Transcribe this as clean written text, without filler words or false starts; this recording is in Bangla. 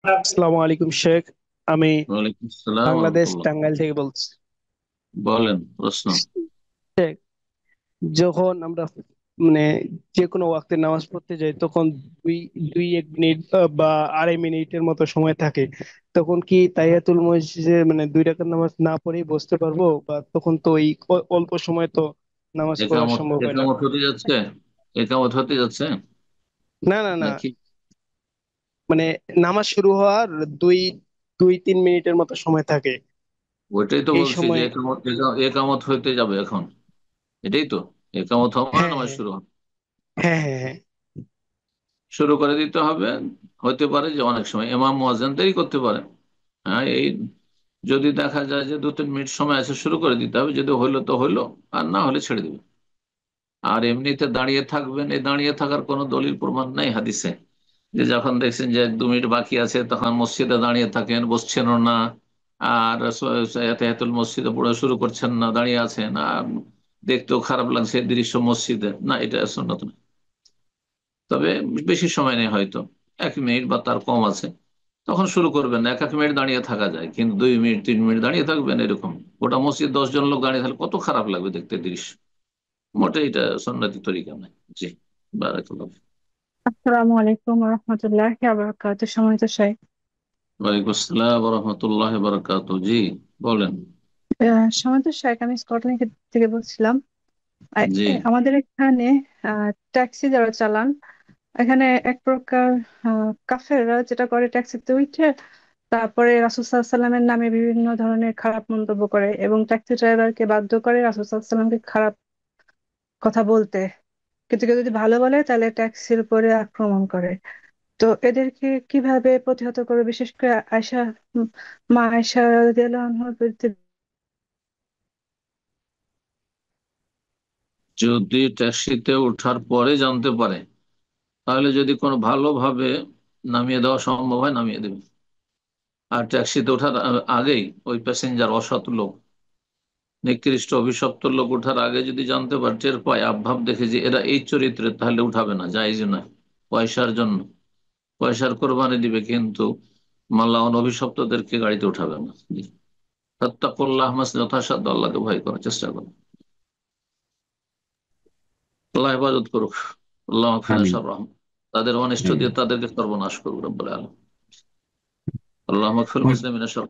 আসসালামু আলাইকুম শেখ। আমি ওয়ালাইকুম আসসালাম বাংলাদেশ রহমতুল্লাহ। টাঙ্গাইল থেকে বলছি। বলেন প্রশ্ন। শেখ, যখন আমরা মানে যে কোনো ওয়াক্তে নামাজ পড়তে যাই তখন দুই দুই এক মিনিট বা আড়াই মিনিটের মতো সময় থাকে। তখন কি তাহিয়াতুল মসজিদে দুই রাকাত নামাজ না পড়েই বসতে পারবো, বা তখন তো এই অল্প সময় তো নামাজ পড়া একামত সম্ভব হয় না? একামত হতে যাচ্ছে। একামত হতে যাচ্ছে না না না, নাকি? মানে নামাজ শুরু হওয়ার দুই দুই তিন মিনিটের মতো সময় থাকে। ওইটাই তো এই বলছি যে সময় একামত হইতে যাবে এখন। এটাই তো। একামত হওয়া মানে হ্যাঁ নামাজ হ্যাঁ শুরু হবে। হ্যাঁ হ্যাঁ হ্যাঁ। শুরু করে দিতে হবে। হতে পারে যে অনেক সময় ইমাম মুয়াজ্জিন দেরি করতে পারে। হ্যাঁ, এই যদি দেখা যায় যে 2-3 মিনিট সময় আছে শুরু করে দিতে হবে, যদি হইলো তো হইলো, আর না হলে ছেড়ে দিবে। আর এমনিতে দাঁড়িয়ে থাকবেন, এই দাঁড়িয়ে থাকার কোনো দলিল প্রমাণ নেই হাদিসে যে যখন দেখছেন যে 2 মিনিট বাকি আছে তখন মসজিদে দাঁড়িয়ে থাকেন, বসছেনও না। আর তাহিয়াতুল মসজিদে পড়া শুরু করছেন না, দাঁড়িয়ে আছেন। আর দেখতেও খারাপ লাগছে এই দৃশ্য মসজিদে, না, এটা সুন্নাত না। তবে বেশি সময় নেই, হয়তো 1 মিনিট বা তার কম আছে, তখন শুরু করবেন না। এক এক মিনিট দাঁড়িয়ে থাকা যায়, কিন্তু 2 মিনিট 3 মিনিট দাঁড়িয়ে থাকবেন এরকম গোটা মসজিদ 10 জন লোক দাঁড়িয়ে থাকলে কত খারাপ লাগবে দেখতে দৃশ্য। মোটেই এটা সুন্নতি তরিকা নয়। জি, বারাকাল্লাহ। আসসালামু আলাইকুম রহমতুল্লাহ বারাকাতুহু। সম্মানিত শাইখ, ওয়ালাইকুম আসসালাম রহমতুল্লাহ বারাকাত। জি, বলেন। সম্মানিত শাইখ, আমি স্কটল্যান্ড থেকে বলছিলাম। জি। আমাদের এখানে ট্যাক্সি যারা চালান, এখানে এক প্রকার কাফেররা যেটা করে, ট্যাক্সিতে উঠে তারপরে রাসূল সাল্লাল্লাহু আলাইহি সাল্লামের নামে বিভিন্ন ধরনের খারাপ মন্তব্য করে এবং ট্যাক্সি ড্রাইভারকে বাধ্য করে রাসূল সাল্লাল্লাহু আলাইহি সাল্লামকে খারাপ কথা বলতে। কিন্তু কেউ যদি ভালো বলে তাহলে ট্যাক্সির উপরে আক্রমণ করে। তো এদেরকে কিভাবে প্রতিহত করবে, বিশেষ করে উম, মা আয়েশা রাদিয়াল্লাহু আনহার বিরুদ্ধে? যদি ট্যাক্সিতে ওঠার পরে জানতে পারে, তাহলে যদি কোনো ভালোভাবে নামিয়ে দেওয়া সম্ভব হয় নামিয়ে দেবে। আর ট্যাক্সিতে ওঠার আগেই ওই প্যাসেঞ্জার অসৎ লোক, নিকৃষ্ট অভিশপ্ত লোক ওঠার আগে যদি জানতে পারে, টের পায়, আবভাব দেখে যে এরা এই চরিত্রের, তাহলে উঠাবে না, জায়েজ নয়। পয়সার জন্য, পয়সার কোরবানি দিবে, কিন্তু মাল্লাহন অভিশপ্তদেরকে গাড়িতে উঠাবে না। জি। ফাত্তাকুল্লাহ মাস, যথাসাধ্য আল্লাহকে ভয় করার চেষ্টা করো। আল্লাহ হেফাজত করুক। আল্লাহ মাগফিরাত আমিন। সব রহম। তাদের অনিষ্ট আমিন। দিয়ে তাদেরকে সর্বনাশ করুক রব্বুল আলামিন। আল্লাহ মাগফির মুস- মুসলিমিন সব।